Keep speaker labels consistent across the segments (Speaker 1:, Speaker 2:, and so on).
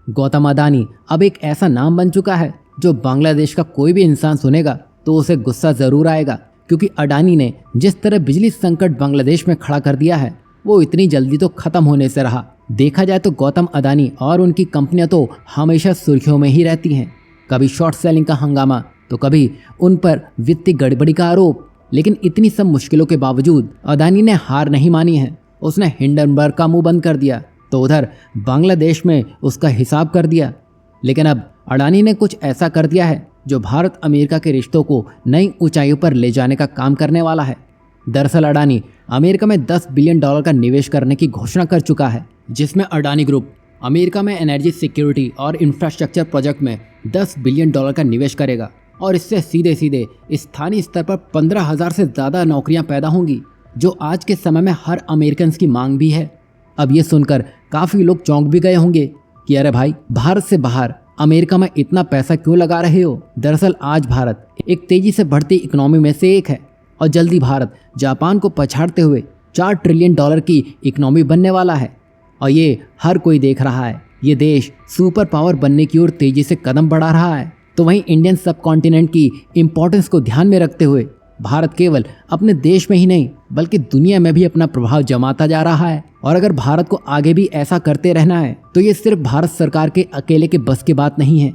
Speaker 1: गौतम अडानी अब एक ऐसा नाम बन चुका है जो बांग्लादेश का कोई भी इंसान सुनेगा तो उसे गुस्सा जरूर आएगा, क्योंकि अडानी ने जिस तरह बिजली संकट बांग्लादेश में खड़ा कर दिया है वो इतनी जल्दी तो खत्म होने से रहा। देखा जाए तो गौतम अडानी और उनकी कंपनियां तो हमेशा सुर्खियों में ही रहती हैं, कभी शॉर्ट सेलिंग का हंगामा तो कभी उन पर वित्तीय गड़बड़ी का आरोप। लेकिन इतनी सब मुश्किलों के बावजूद अडानी ने हार नहीं मानी है। उसने हिंडनबर्ग का मुंह बंद कर दिया तो उधर बांग्लादेश में उसका हिसाब कर दिया। लेकिन अब अडानी ने कुछ ऐसा कर दिया है जो भारत अमेरिका के रिश्तों को नई ऊंचाइयों पर ले जाने का काम करने वाला है। दरअसल अडानी अमेरिका में $10 बिलियन का निवेश करने की घोषणा कर चुका है, जिसमें अडानी ग्रुप अमेरिका में एनर्जी सिक्योरिटी और इंफ्रास्ट्रक्चर प्रोजेक्ट में $10 बिलियन का निवेश करेगा और इससे सीधे सीधे स्थानीय स्तर पर 15,000 से ज़्यादा नौकरियां पैदा होंगी, जो आज के समय में हर अमेरिकन की मांग भी है। अब ये सुनकर काफ़ी लोग चौंक भी गए होंगे कि अरे भाई, भारत से बाहर अमेरिका में इतना पैसा क्यों लगा रहे हो। दरअसल आज भारत एक तेजी से बढ़ती इकोनॉमी में से एक है और जल्दी भारत जापान को पछाड़ते हुए $4 ट्रिलियन की इकोनॉमी बनने वाला है। और ये हर कोई देख रहा है, ये देश सुपर पावर बनने की ओर तेजी से कदम बढ़ा रहा है। तो वहीं इंडियन सब कॉन्टिनेंट की इम्पोर्टेंस को ध्यान में रखते हुए भारत केवल अपने देश में ही नहीं बल्कि दुनिया में भी अपना प्रभाव जमाता जा रहा है। और अगर भारत को आगे भी ऐसा करते रहना है तो ये सिर्फ भारत सरकार के अकेले के बस की बात नहीं है।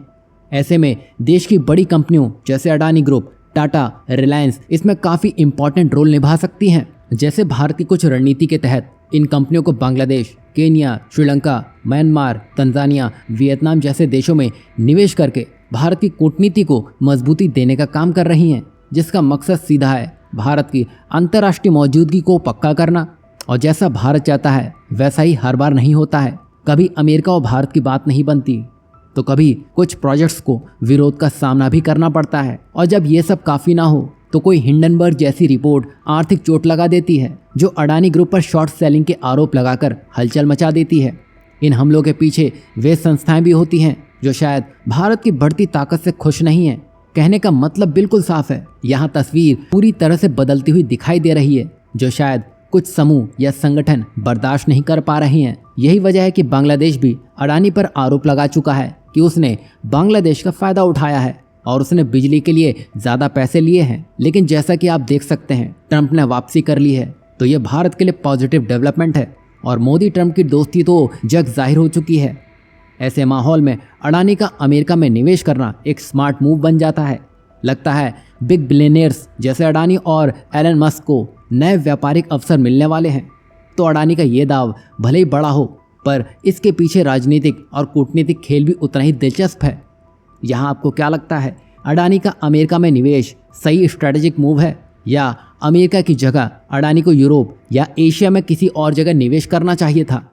Speaker 1: ऐसे में देश की बड़ी कंपनियों जैसे अडानी ग्रुप, टाटा, रिलायंस इसमें काफ़ी इंपॉर्टेंट रोल निभा सकती हैं। जैसे भारत की कुछ रणनीति के तहत इन कंपनियों को Bangladesh, Kenya, Sri Lanka, Myanmar, Tanzania, Vietnam जैसे देशों में निवेश करके भारत की कूटनीति को मजबूती देने का काम कर रही हैं, जिसका मकसद सीधा है भारत की अंतर्राष्ट्रीय मौजूदगी को पक्का करना। और जैसा भारत चाहता है वैसा ही हर बार नहीं होता है। कभी अमेरिका और भारत की बात नहीं बनती तो कभी कुछ प्रोजेक्ट्स को विरोध का सामना भी करना पड़ता है। और जब ये सब काफ़ी ना हो तो कोई हिंडनबर्ग जैसी रिपोर्ट आर्थिक चोट लगा देती है, जो अडानी ग्रुप पर शॉर्ट सेलिंग के आरोप लगाकर हलचल मचा देती है। इन हमलों के पीछे वे संस्थाएं भी होती हैं जो शायद भारत की बढ़ती ताकत से खुश नहीं है। कहने का मतलब बिल्कुल साफ है, यहाँ तस्वीर पूरी तरह से बदलती हुई दिखाई दे रही है, जो शायद कुछ समूह या संगठन बर्दाश्त नहीं कर पा रहे हैं। यही वजह है कि बांग्लादेश भी अडानी पर आरोप लगा चुका है कि उसने बांग्लादेश का फायदा उठाया है और उसने बिजली के लिए ज़्यादा पैसे लिए हैं। लेकिन जैसा कि आप देख सकते हैं, ट्रंप ने वापसी कर ली है, तो ये भारत के लिए पॉजिटिव डेवलपमेंट है और मोदी ट्रंप की दोस्ती तो जग जाहिर हो चुकी है। ऐसे माहौल में अडानी का अमेरिका में निवेश करना एक स्मार्ट मूव बन जाता है। लगता है बिग बिलियनियर्स जैसे अडानी और एलन मस्क को नए व्यापारिक अवसर मिलने वाले हैं। तो अडानी का ये दाव भले ही बड़ा हो, पर इसके पीछे राजनीतिक और कूटनीतिक खेल भी उतना ही दिलचस्प है। यहाँ आपको क्या लगता है, अडानी का अमेरिका में निवेश सही स्ट्रेटेजिक मूव है, या अमेरिका की जगह अडानी को यूरोप या एशिया में किसी और जगह निवेश करना चाहिए था?